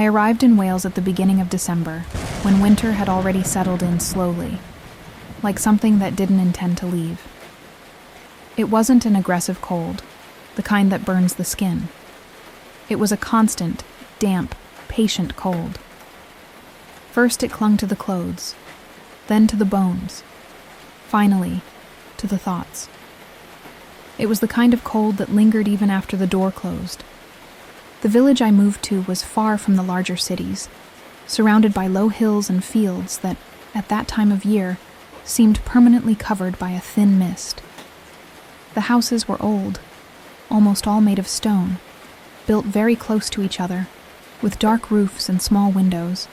arrived in Wales at the beginning of December, when winter had already settled in slowly, like something that didn't intend to leave. It wasn't an aggressive cold, the kind that burns the skin. It was a constant, damp, patient cold. First it clung to the clothes, then to the bones, finally to the thoughts. It was the kind of cold that lingered even after the door closed. The village I moved to was far from the larger cities, surrounded by low hills and fields that, at that time of year, seemed permanently covered by a thin mist. The houses were old, almost all made of stone, built very close to each other, with dark roofs and small windows,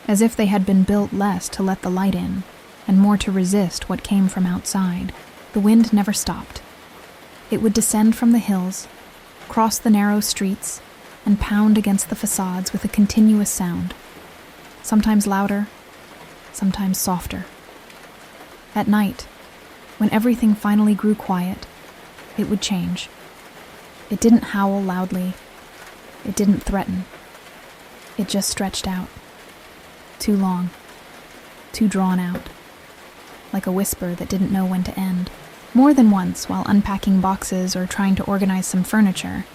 as if they had been built less to let the light in, and more to resist what came from outside. The wind never stopped. It would descend from the hills, cross the narrow streets, and pound against the facades with a continuous sound, sometimes louder, sometimes softer. At night, when everything finally grew quiet, it would change. It didn't howl loudly. It didn't threaten. It just stretched out. Too long. Too drawn out. Like a whisper that didn't know when to end. More than once, while unpacking boxes or trying to organize some furniture,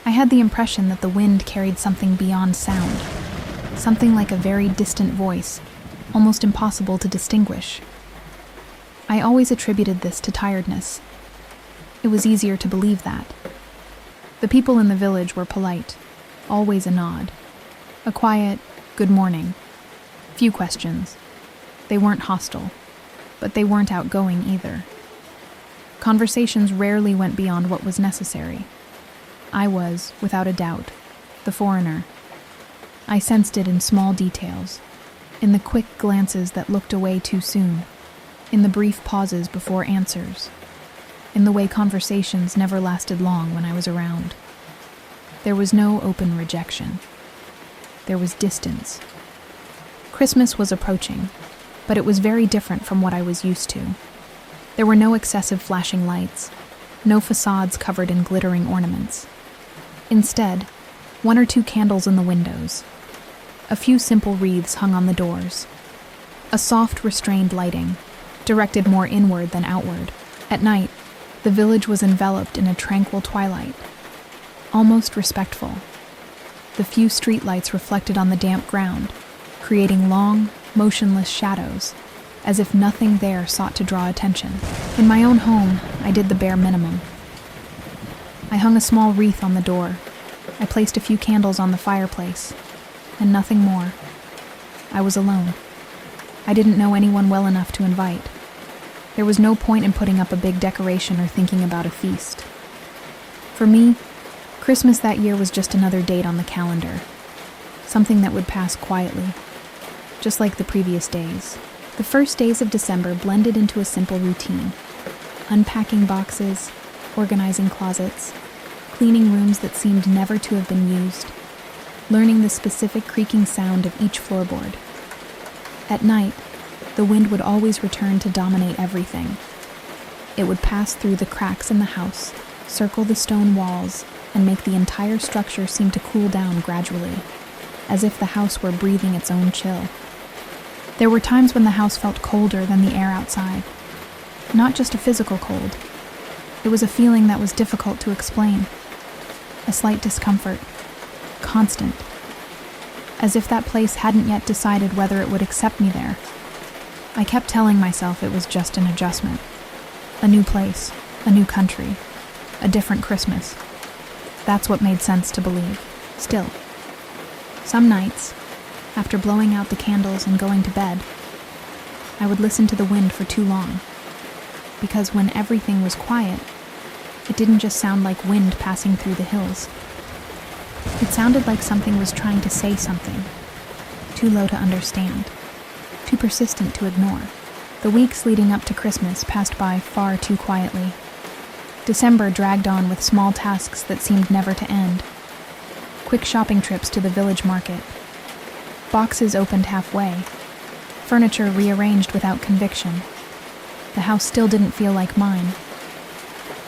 I had the impression that the wind carried something beyond sound. Something like a very distant voice, almost impossible to distinguish. I always attributed this to tiredness. It was easier to believe that. The people in the village were polite, always a nod. A quiet, good morning. Few questions. They weren't hostile, but they weren't outgoing either. Conversations rarely went beyond what was necessary. I was, without a doubt, the foreigner. I sensed it in small details, in the quick glances that looked away too soon, in the brief pauses before answers, in the way conversations never lasted long when I was around. There was no open rejection. There was distance. Christmas was approaching, but it was very different from what I was used to. There were no excessive flashing lights, no facades covered in glittering ornaments. Instead, 1 or 2 candles in the windows. A few simple wreaths hung on the doors. A soft, restrained lighting, directed more inward than outward. At night, the village was enveloped in a tranquil twilight, almost respectful. The few streetlights reflected on the damp ground, creating long, motionless shadows, as if nothing there sought to draw attention. In my own home, I did the bare minimum. I hung a small wreath on the door. I placed a few candles on the fireplace, and nothing more. I was alone. I didn't know anyone well enough to invite. There was no point in putting up a big decoration or thinking about a feast. For me, Christmas that year was just another date on the calendar, something that would pass quietly, just like the previous days. The first days of December blended into a simple routine: unpacking boxes, organizing closets, cleaning rooms that seemed never to have been used, learning the specific creaking sound of each floorboard. At night, the wind would always return to dominate everything. It would pass through the cracks in the house, circle the stone walls, and make the entire structure seem to cool down gradually, as if the house were breathing its own chill. There were times when the house felt colder than the air outside. Not just a physical cold. It was a feeling that was difficult to explain. A slight discomfort. Constant. As if that place hadn't yet decided whether it would accept me there. I kept telling myself it was just an adjustment. A new place, a new country, a different Christmas. That's what made sense to believe. Still, some nights, after blowing out the candles and going to bed, I would listen to the wind for too long. Because when everything was quiet, it didn't just sound like wind passing through the hills. It sounded like something was trying to say something, too low to understand, too persistent to ignore. The weeks leading up to Christmas passed by far too quietly. December dragged on with small tasks that seemed never to end. Quick shopping trips to the village market. Boxes opened halfway. Furniture rearranged without conviction. The house still didn't feel like mine.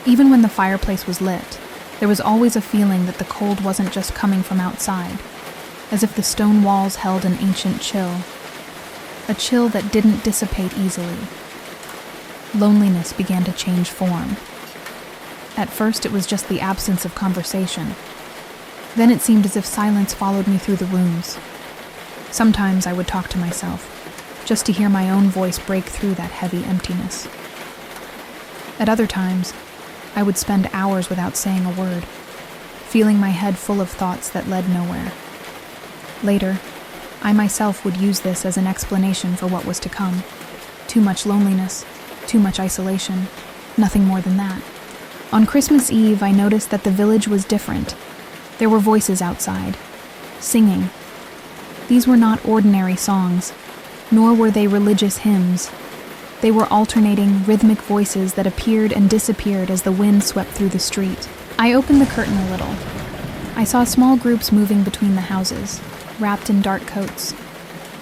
Even when the fireplace was lit, there was always a feeling that the cold wasn't just coming from outside. as if the stone walls held an ancient chill, a chill that didn't dissipate easily. Loneliness began to change form. At first, it was just the absence of conversation. Then it seemed as if silence followed me through the rooms. Sometimes I would talk to myself, just to hear my own voice break through that heavy emptiness. At other times, I would spend hours without saying a word, feeling my head full of thoughts that led nowhere. Later, I myself would use this as an explanation for what was to come. Too much loneliness, too much isolation, nothing more than that. On Christmas Eve, I noticed that the village was different. There were voices outside, singing. These were not ordinary songs, nor were they religious hymns. They were alternating, rhythmic voices that appeared and disappeared as the wind swept through the street. I opened the curtain a little. I saw small groups moving between the houses, wrapped in dark coats.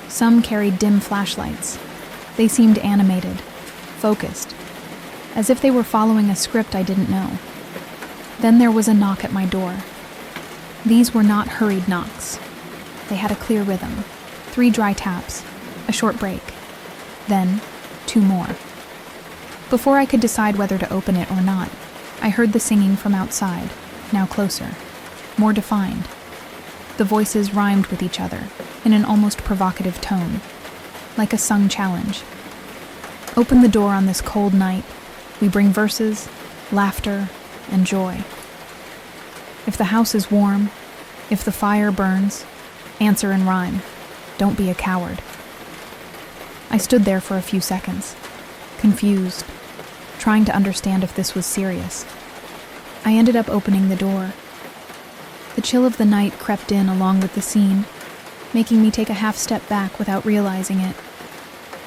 Some carried dim flashlights. They seemed animated, focused, as if they were following a script I didn't know. Then there was a knock at my door. These were not hurried knocks. They had a clear rhythm. 3 dry taps, a short break, then 2 more. Before I could decide whether to open it or not, I heard the singing from outside, now closer, more defined. The voices rhymed with each other in an almost provocative tone, like a sung challenge. Open the door on this cold night. We bring verses, laughter, and joy. If the house is warm, if the fire burns, answer in rhyme. Don't be a coward. I stood there for a few seconds, confused, trying to understand if this was serious. I ended up opening the door. The chill of the night crept in along with the scene, making me take a half step back without realizing it.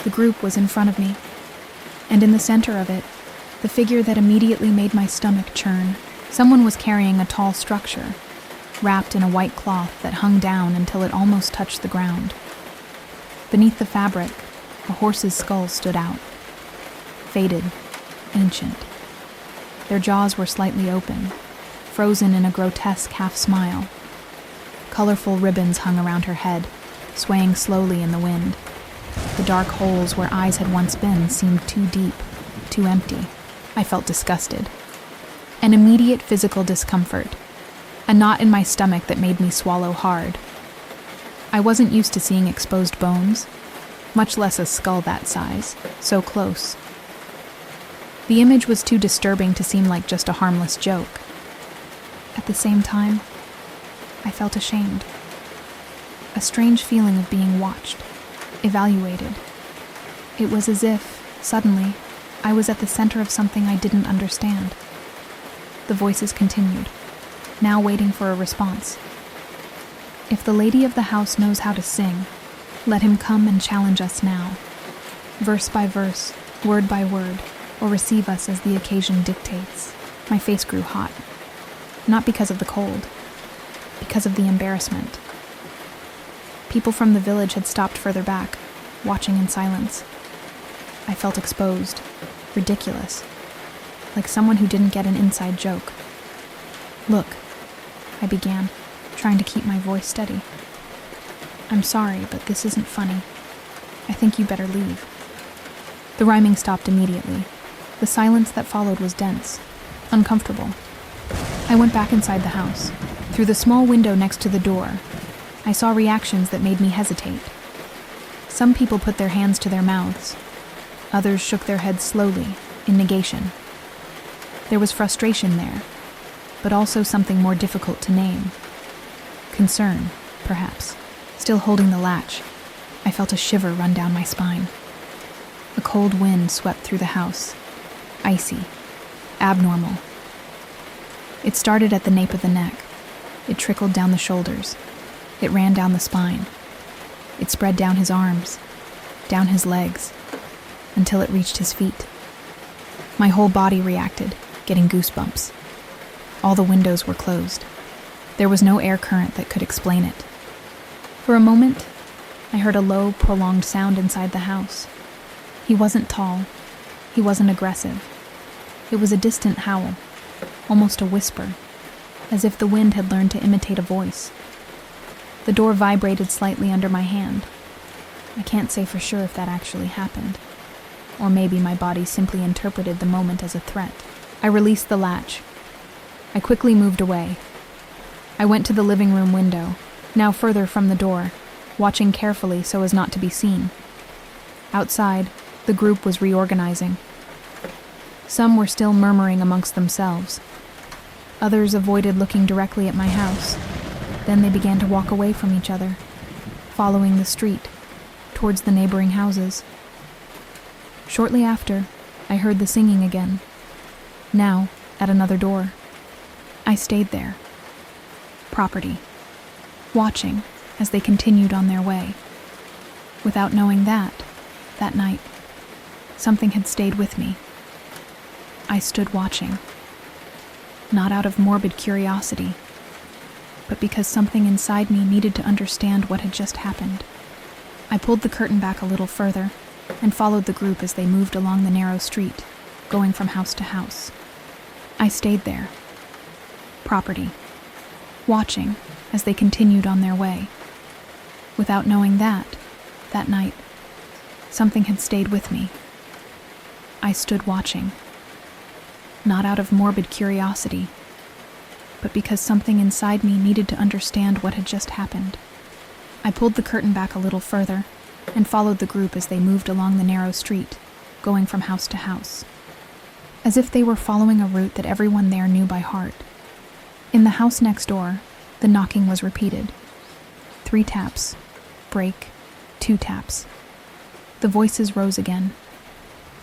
The group was in front of me, and in the center of it, the figure that immediately made my stomach churn. Someone was carrying a tall structure, wrapped in a white cloth that hung down until it almost touched the ground. Beneath the fabric, a horse's skull stood out, faded, ancient. Their jaws were slightly open, frozen in a grotesque half-smile. Colorful ribbons hung around her head, swaying slowly in the wind. The dark holes where eyes had once been seemed too deep, too empty. I felt disgusted. An immediate physical discomfort, a knot in my stomach that made me swallow hard. I wasn't used to seeing exposed bones, much less a skull that size, so close. The image was too disturbing to seem like just a harmless joke. At the same time, I felt ashamed. A strange feeling of being watched, evaluated. It was as if, suddenly, I was at the center of something I didn't understand. The voices continued, now waiting for a response. If the lady of the house knows how to sing, let him come and challenge us now, verse by verse, word by word, or receive us as the occasion dictates. My face grew hot, not because of the cold, because of the embarrassment. People from the village had stopped further back, watching in silence. I felt exposed, ridiculous, like someone who didn't get an inside joke. Look, I began, trying to keep my voice steady. I'm sorry, but this isn't funny. I think you better leave. The rhyming stopped immediately. The silence that followed was dense, uncomfortable. I went back inside the house. Through the small window next to the door, I saw reactions that made me hesitate. Some people put their hands to their mouths. Others shook their heads slowly, in negation. There was frustration there, but also something more difficult to name. Concern, perhaps. Still holding the latch, I felt a shiver run down my spine. A cold wind swept through the house, icy, abnormal. It started at the nape of the neck. It trickled down the shoulders. It ran down the spine. It spread down his arms, down his legs, until it reached his feet. My whole body reacted, getting goosebumps. All the windows were closed. There was no air current that could explain it. For a moment, I heard a low, prolonged sound inside the house. He wasn't tall. He wasn't aggressive. It was a distant howl, almost a whisper, as if the wind had learned to imitate a voice. The door vibrated slightly under my hand. I can't say for sure if that actually happened. Or maybe my body simply interpreted the moment as a threat. I released the latch. I quickly moved away. I went to the living room window, now further from the door, watching carefully so as not to be seen. Outside, the group was reorganizing. Some were still murmuring amongst themselves. Others avoided looking directly at my house. Then they began to walk away from each other, following the street, towards the neighboring houses. Shortly after, I heard the singing again, now at another door. I stayed there, property, watching as they continued on their way. Without knowing that night, something had stayed with me. I stood watching, not out of morbid curiosity, but because something inside me needed to understand what had just happened. I pulled the curtain back a little further and followed the group as they moved along the narrow street, going from house to house. I stayed there, property, watching as they continued on their way. Without knowing that night, something had stayed with me. I stood watching, not out of morbid curiosity, but because something inside me needed to understand what had just happened. I pulled the curtain back a little further and followed the group as they moved along the narrow street, going from house to house, as if they were following a route that everyone there knew by heart. In the house next door, the knocking was repeated. 3 taps, break, 2 taps. The voices rose again,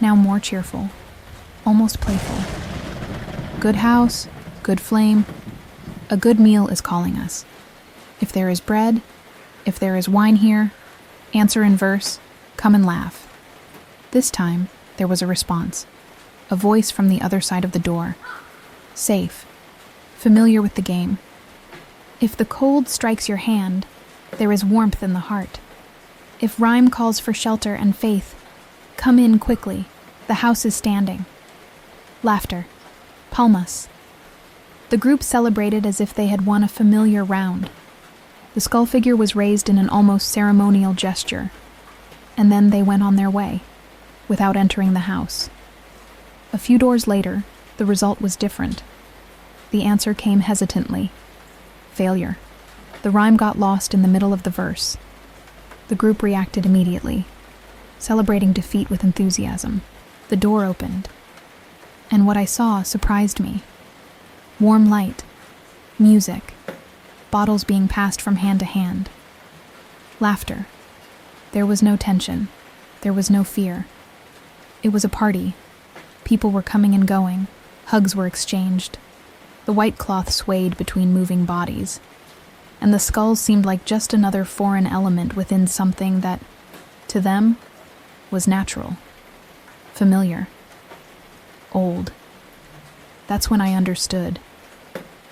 now more cheerful, almost playful. Good house, good flame, a good meal is calling us. If there is bread, if there is wine here, answer in verse, come and laugh. This time, there was a response. A voice from the other side of the door. Safe, familiar with the game. If the cold strikes your hand, there is warmth in the heart. If rhyme calls for shelter and faith, come in quickly, the house is standing. Laughter. Palmas. The group celebrated as if they had won a familiar round. The skull figure was raised in an almost ceremonial gesture, and then they went on their way, without entering the house. A few doors later, the result was different. The answer came hesitantly. Failure. The rhyme got lost in the middle of the verse. The group reacted immediately, celebrating defeat with enthusiasm. The door opened, and what I saw surprised me. Warm light, music, bottles being passed from hand to hand. Laughter. There was no tension. There was no fear. It was a party. People were coming and going. Hugs were exchanged. The white cloth swayed between moving bodies, and the skulls seemed like just another foreign element within something that, to them, was natural, familiar, old. That's when I understood.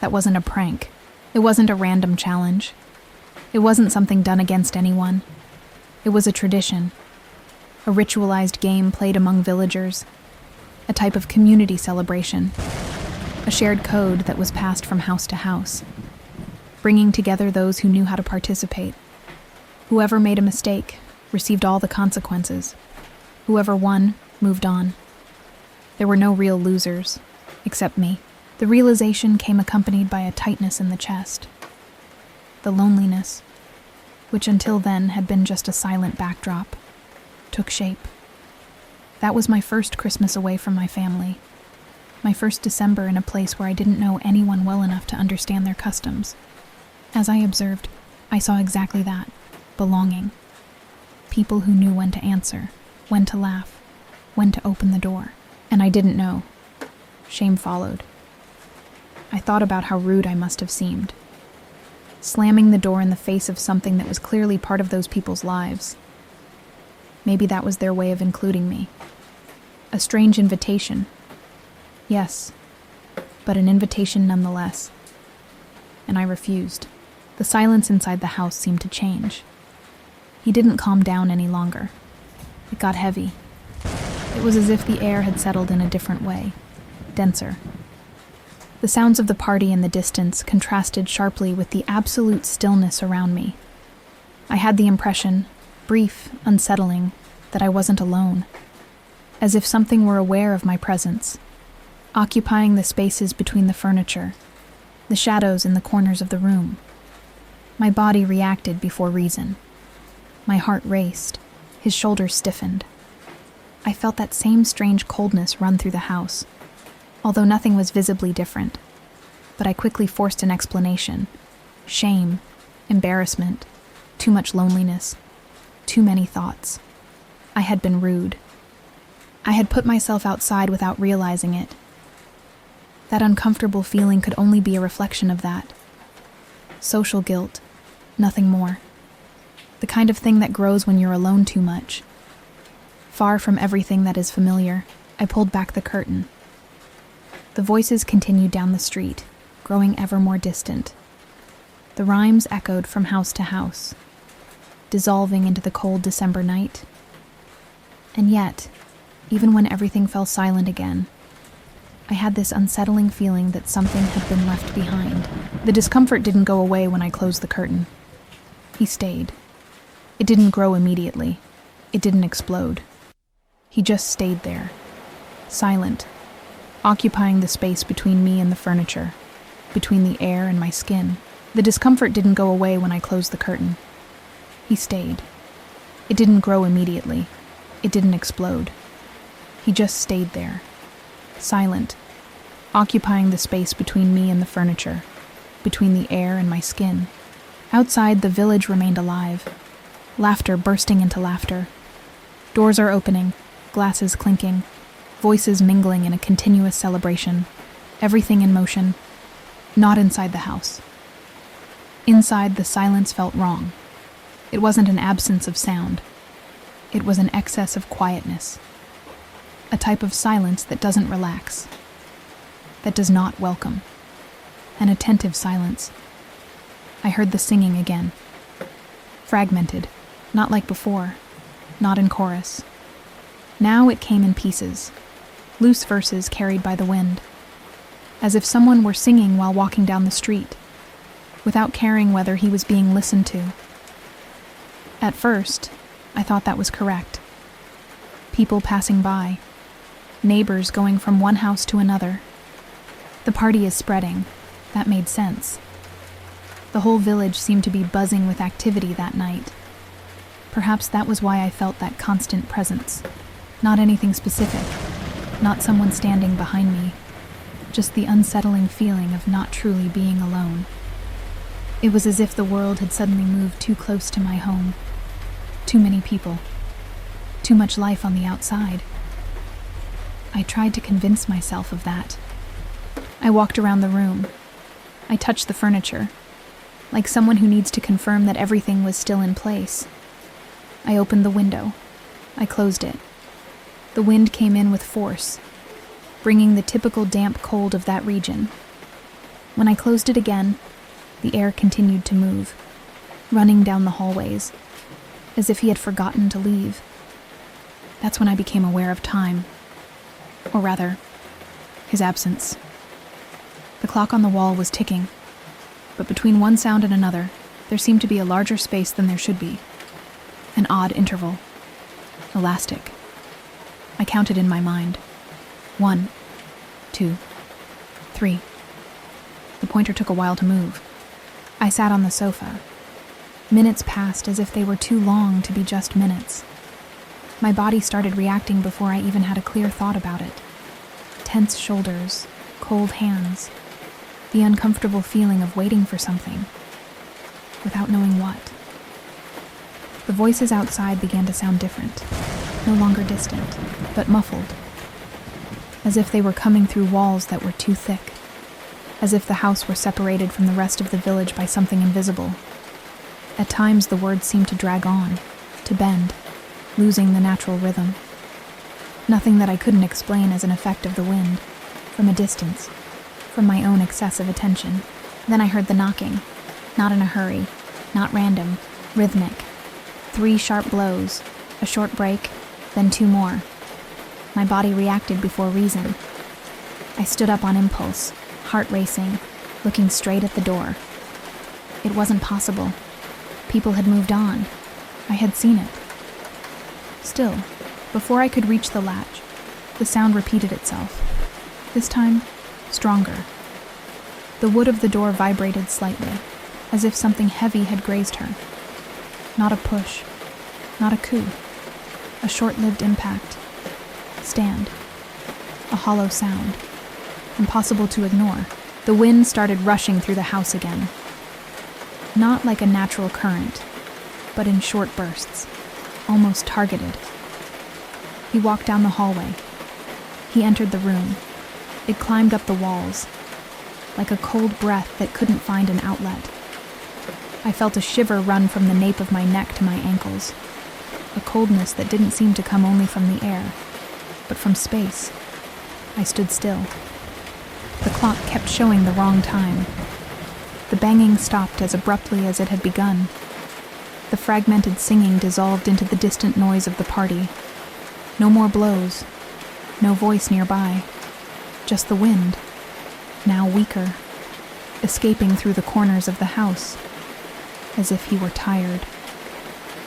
That wasn't a prank. It wasn't a random challenge. It wasn't something done against anyone. It was a tradition, a ritualized game played among villagers, a type of community celebration, a shared code that was passed from house to house, bringing together those who knew how to participate. Whoever made a mistake received all the consequences. Whoever won moved on. There were no real losers, except me. The realization came accompanied by a tightness in the chest. The loneliness, which until then had been just a silent backdrop, took shape. That was my first Christmas away from my family. My first December in a place where I didn't know anyone well enough to understand their customs. As I observed, I saw exactly that, belonging. People who knew when to answer, when to laugh, when to open the door. And I didn't know. Shame followed. I thought about how rude I must have seemed, slamming the door in the face of something that was clearly part of those people's lives. Maybe that was their way of including me. A strange invitation. Yes, but an invitation nonetheless. And I refused. The silence inside the house seemed to change. He didn't calm down any longer. It got heavy. It was as if the air had settled in a different way, denser. The sounds of the party in the distance contrasted sharply with the absolute stillness around me. I had the impression, brief, unsettling, that I wasn't alone, as if something were aware of my presence, occupying the spaces between the furniture, the shadows in the corners of the room. My body reacted before reason. My heart raced, his shoulders stiffened. I felt that same strange coldness run through the house, although nothing was visibly different. But I quickly forced an explanation. Shame, embarrassment, too much loneliness, too many thoughts. I had been rude. I had put myself outside without realizing it. That uncomfortable feeling could only be a reflection of that. Social guilt, nothing more. The kind of thing that grows when you're alone too much. Far from everything that is familiar, I pulled back the curtain. The voices continued down the street, growing ever more distant. The rhymes echoed from house to house, dissolving into the cold December night. And yet, even when everything fell silent again, I had this unsettling feeling that something had been left behind. The discomfort didn't go away when I closed the curtain. He stayed. It didn't grow immediately. It didn't explode. He just stayed there, silent, occupying the space between me and the furniture, between the air and my skin. The discomfort didn't go away when I closed the curtain. He stayed. It didn't grow immediately. It didn't explode. He just stayed there, silent, occupying the space between me and the furniture, between the air and my skin. Outside, the village remained alive, laughter bursting into laughter. Doors are opening, glasses clinking, voices mingling in a continuous celebration, everything in motion. Not inside the house. Inside, the silence felt wrong. It wasn't an absence of sound. It was an excess of quietness. A type of silence that doesn't relax, that does not welcome. An attentive silence. I heard the singing again. Fragmented, not like before, not in chorus. Now it came in pieces, loose verses carried by the wind, as if someone were singing while walking down the street, without caring whether he was being listened to. At first, I thought that was correct. People passing by, neighbors going from one house to another. The party is spreading. That made sense. The whole village seemed to be buzzing with activity that night. Perhaps that was why I felt that constant presence. Not anything specific, not someone standing behind me, just the unsettling feeling of not truly being alone. It was as if the world had suddenly moved too close to my home. Too many people. Too much life on the outside. I tried to convince myself of that. I walked around the room. I touched the furniture, like someone who needs to confirm that everything was still in place. I opened the window. I closed it. The wind came in with force, bringing the typical damp cold of that region. When I closed it again, the air continued to move, running down the hallways, as if he had forgotten to leave. That's when I became aware of time, or rather, his absence. The clock on the wall was ticking, but between one sound and another, there seemed to be a larger space than there should be. An odd interval. Elastic. I counted in my mind. 1, 2, 3. The pointer took a while to move. I sat on the sofa. Minutes passed as if they were too long to be just minutes. My body started reacting before I even had a clear thought about it. Tense shoulders, cold hands, the uncomfortable feeling of waiting for something, without knowing what. The voices outside began to sound different, no longer distant, but muffled, as if they were coming through walls that were too thick, as if the house were separated from the rest of the village by something invisible. At times the words seemed to drag on, to bend, losing the natural rhythm. Nothing that I couldn't explain as an effect of the wind, from a distance, from my own excessive attention. Then I heard the knocking, not in a hurry, not random, rhythmic. 3 sharp blows, a short break, then 2 more. My body reacted before reason. I stood up on impulse, heart racing, looking straight at the door. It wasn't possible. People had moved on. I had seen it. Still, before I could reach the latch, the sound repeated itself. This time, stronger. The wood of the door vibrated slightly, as if something heavy had grazed her. Not a push, not a coup. A short-lived impact. Stand. A hollow sound. Impossible to ignore. The wind started rushing through the house again. Not like a natural current, but in short bursts, almost targeted. He walked down the hallway. He entered the room. It climbed up the walls, like a cold breath that couldn't find an outlet. I felt a shiver run from the nape of my neck to my ankles, a coldness that didn't seem to come only from the air, but from space. I stood still. The clock kept showing the wrong time. The banging stopped as abruptly as it had begun. The fragmented singing dissolved into the distant noise of the party. No more blows. No voice nearby. Just the wind, now weaker, escaping through the corners of the house, as if he were tired.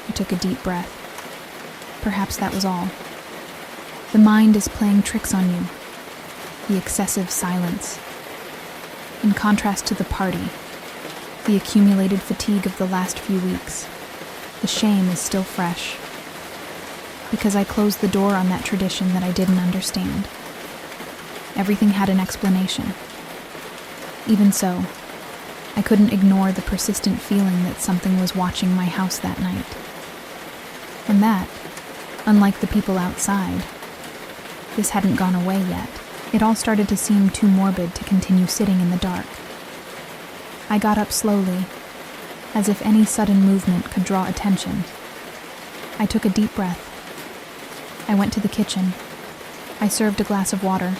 I took a deep breath. Perhaps that was all. The mind is playing tricks on you. The excessive silence. In contrast to the party, the accumulated fatigue of the last few weeks, the shame is still fresh. Because I closed the door on that tradition that I didn't understand. Everything had an explanation. Even so, I couldn't ignore the persistent feeling that something was watching my house that night. And that, unlike the people outside, this hadn't gone away yet. It all started to seem too morbid to continue sitting in the dark. I got up slowly, as if any sudden movement could draw attention. I took a deep breath. I went to the kitchen. I served a glass of water.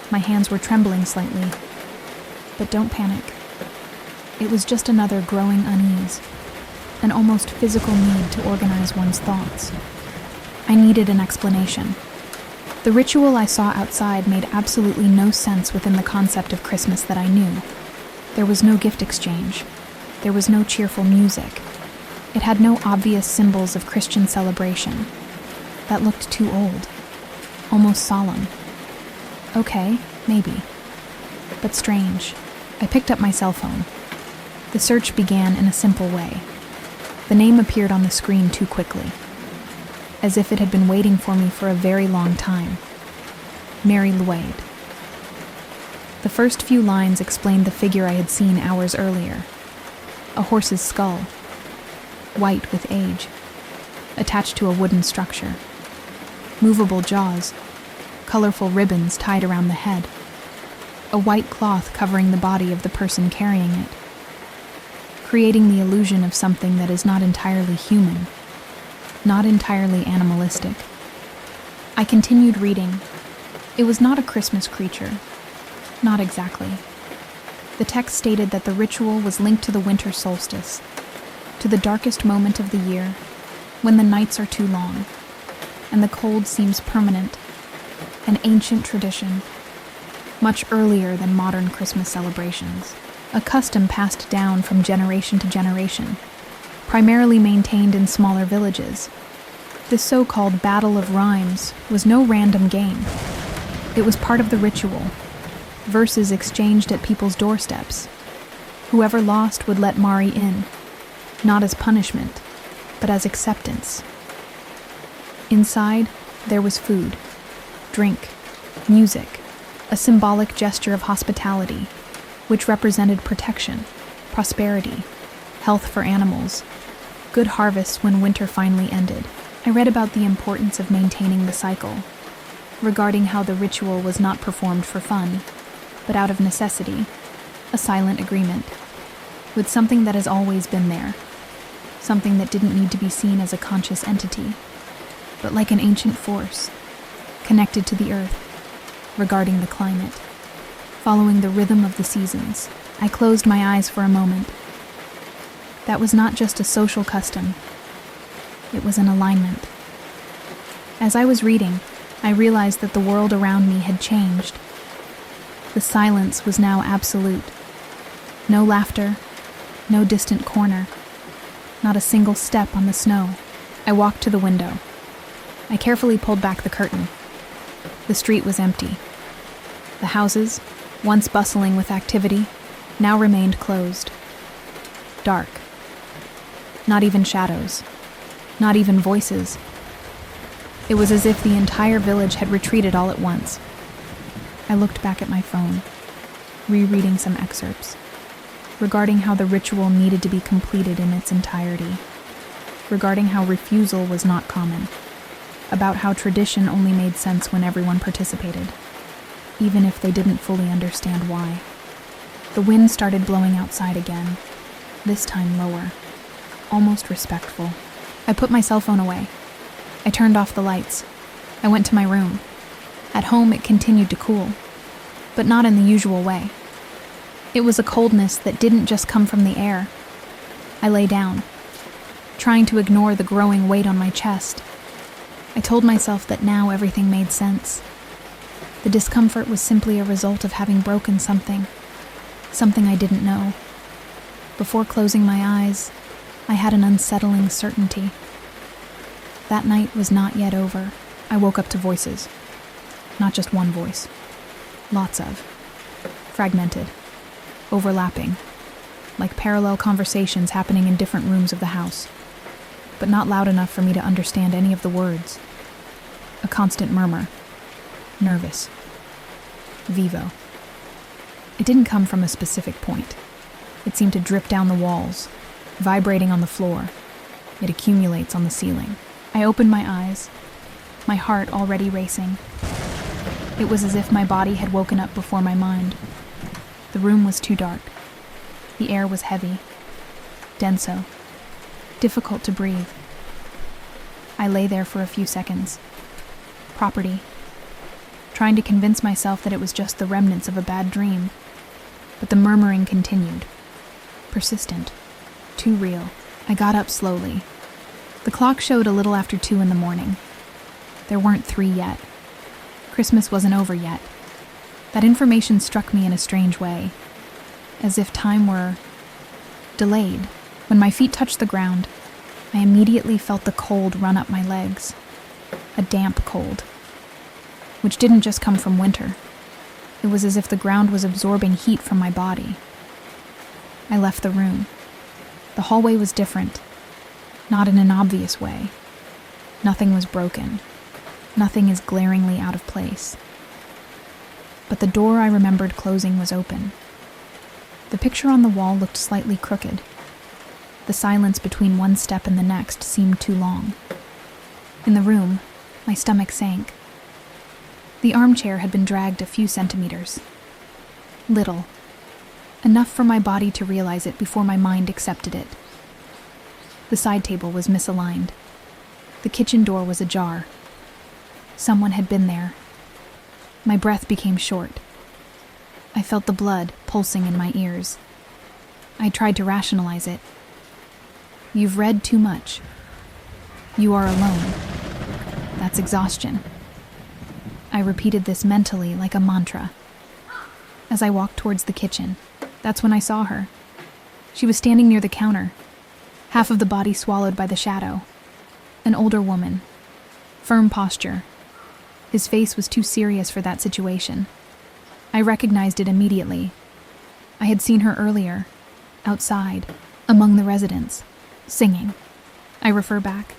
My hands were trembling slightly. But don't panic. It was just another growing unease, an almost physical need to organize one's thoughts. I needed an explanation. The ritual I saw outside made absolutely no sense within the concept of Christmas that I knew. There was no gift exchange. There was no cheerful music. It had no obvious symbols of Christian celebration. That looked too old, almost solemn. Okay, maybe. But strange. I picked up my cell phone. The search began in a simple way. The name appeared on the screen too quickly, as if it had been waiting for me for a very long time. Mary Lloyd. The first few lines explained the figure I had seen hours earlier. A horse's skull, white with age, attached to a wooden structure. Movable jaws, colorful ribbons tied around the head, a white cloth covering the body of the person carrying it, creating the illusion of something that is not entirely human, not entirely animalistic. I continued reading. It was not a Christmas creature. Not exactly. The text stated that the ritual was linked to the winter solstice, to the darkest moment of the year, when the nights are too long, and the cold seems permanent, an ancient tradition, much earlier than modern Christmas celebrations, a custom passed down from generation to generation, primarily maintained in smaller villages. This so-called Battle of Rhymes was no random game. It was part of the ritual, verses exchanged at people's doorsteps. Whoever lost would let Mari in, not as punishment, but as acceptance. Inside, there was food, drink, music, a symbolic gesture of hospitality, which represented protection, prosperity, health for animals, good harvests when winter finally ended. I read about the importance of maintaining the cycle, regarding how the ritual was not performed for fun, but out of necessity, a silent agreement, with something that has always been there, something that didn't need to be seen as a conscious entity, but like an ancient force, connected to the earth, regarding the climate, following the rhythm of the seasons. I closed my eyes for a moment. That was not just a social custom. It was an alignment. As I was reading, I realized that the world around me had changed. The silence was now absolute. No laughter, no distant corner, not a single step on the snow. I walked to the window. I carefully pulled back the curtain. The street was empty. The houses, once bustling with activity, now remained closed. Dark. Not even shadows. Not even voices. It was as if the entire village had retreated all at once. I looked back at my phone, rereading some excerpts, regarding how the ritual needed to be completed in its entirety, regarding how refusal was not common, about how tradition only made sense when everyone participated, even if they didn't fully understand why. The wind started blowing outside again, this time lower, almost respectful. I put my cell phone away. I turned off the lights. I went to my room. At home, it continued to cool, but not in the usual way. It was a coldness that didn't just come from the air. I lay down, trying to ignore the growing weight on my chest. I told myself that now everything made sense. The discomfort was simply a result of having broken something I didn't know. Before closing my eyes, I had an unsettling certainty. That night was not yet over. I woke up to voices. Not just one voice. Lots of. Fragmented. Overlapping. Like parallel conversations happening in different rooms of the house. But not loud enough for me to understand any of the words. A constant murmur. Nervous. Vivo. It didn't come from a specific point. It seemed to drip down the walls, vibrating on the floor. It accumulates on the ceiling. I opened my eyes, my heart already racing. It was as if my body had woken up before my mind. The room was too dark. The air was heavy, denso, difficult to breathe. I lay there for a few seconds. Property. Trying to convince myself that it was just the remnants of a bad dream. But the murmuring continued. Persistent. Too real. I got up slowly. The clock showed a little after 2 in the morning. There weren't 3 yet. Christmas wasn't over yet. That information struck me in a strange way, as if time were delayed. When my feet touched the ground, I immediately felt the cold run up my legs. A damp cold, which didn't just come from winter. It was as if the ground was absorbing heat from my body. I left the room. The hallway was different. Not in an obvious way. Nothing was broken. Nothing is glaringly out of place. But the door I remembered closing was open. The picture on the wall looked slightly crooked. The silence between one step and the next seemed too long. In the room, my stomach sank. The armchair had been dragged a few centimeters. Little. Enough for my body to realize it before my mind accepted it. The side table was misaligned. The kitchen door was ajar. Someone had been there. My breath became short. I felt the blood pulsing in my ears. I tried to rationalize it. You've read too much. You are alone. That's exhaustion. I repeated this mentally like a mantra. As I walked towards the kitchen, that's when I saw her. She was standing near the counter, half of the body swallowed by the shadow. An older woman. Firm posture. His face was too serious for that situation. I recognized it immediately. I had seen her earlier, outside, among the residents, singing. I refer back,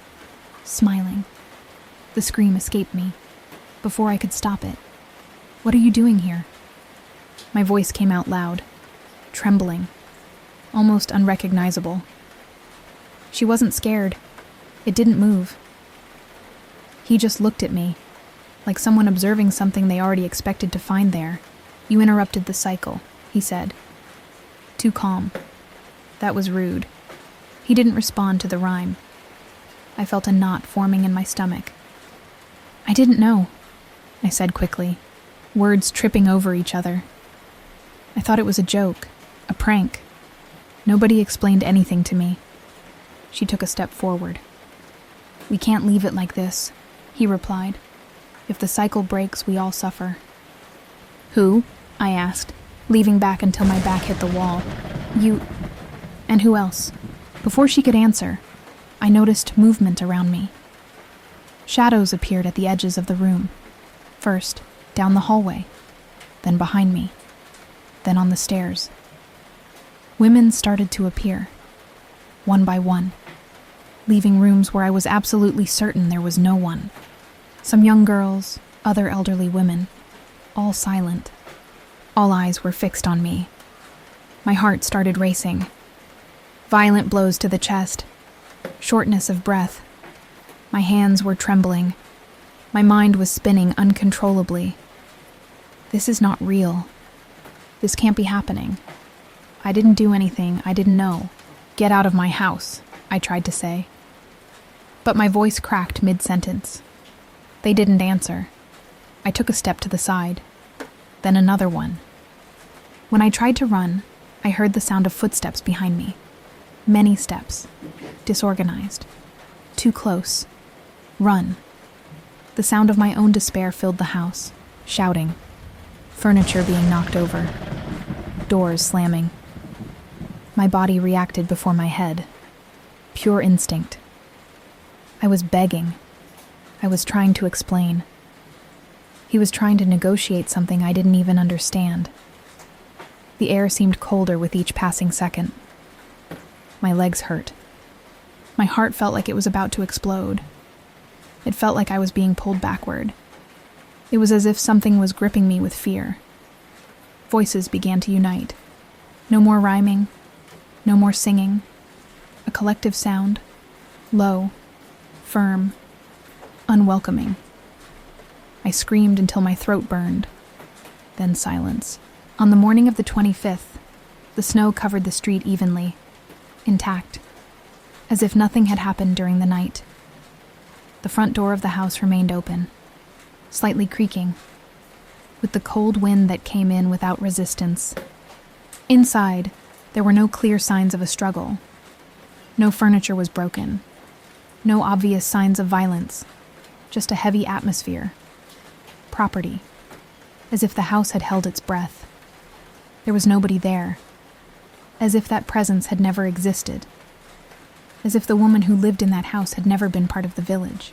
smiling. The scream escaped me, before I could stop it. What are you doing here? My voice came out loud, trembling, almost unrecognizable. She wasn't scared. It didn't move. He just looked at me, like someone observing something they already expected to find there. You interrupted the cycle, he said. Too calm. That was rude. He didn't respond to the rhyme. I felt a knot forming in my stomach. I didn't know, I said quickly, words tripping over each other. I thought it was a joke, a prank. Nobody explained anything to me. She took a step forward. We can't leave it like this, he replied. If the cycle breaks, we all suffer. Who? I asked, leaning back until my back hit the wall. You... and who else? Before she could answer, I noticed movement around me. Shadows appeared at the edges of the room. First, down the hallway, then behind me, then on the stairs. Women started to appear, one by one, leaving rooms where I was absolutely certain there was no one. Some young girls, other elderly women, all silent. All eyes were fixed on me. My heart started racing. Violent blows to the chest, shortness of breath. My hands were trembling. My mind was spinning uncontrollably. This is not real. This can't be happening. I didn't do anything I didn't know. Get out of my house, I tried to say. But my voice cracked mid-sentence. They didn't answer. I took a step to the side, then another one. When I tried to run, I heard the sound of footsteps behind me. Many steps, disorganized, too close. Run. The sound of my own despair filled the house, shouting, furniture being knocked over, doors slamming. My body reacted before my head. Pure instinct. I was begging. I was trying to explain. He was trying to negotiate something I didn't even understand. The air seemed colder with each passing second. My legs hurt. My heart felt like it was about to explode. It felt like I was being pulled backward. It was as if something was gripping me with fear. Voices began to unite. No more rhyming. No more singing. A collective sound. Low. Firm. Unwelcoming. I screamed until my throat burned. Then silence. On the morning of the 25th, the snow covered the street evenly, intact, as if nothing had happened during the night. The front door of the house remained open, slightly creaking, with the cold wind that came in without resistance. Inside, there were no clear signs of a struggle. No furniture was broken. No obvious signs of violence. Just a heavy atmosphere. Property. As if the house had held its breath. There was nobody there. As if that presence had never existed. As if the woman who lived in that house had never been part of the village.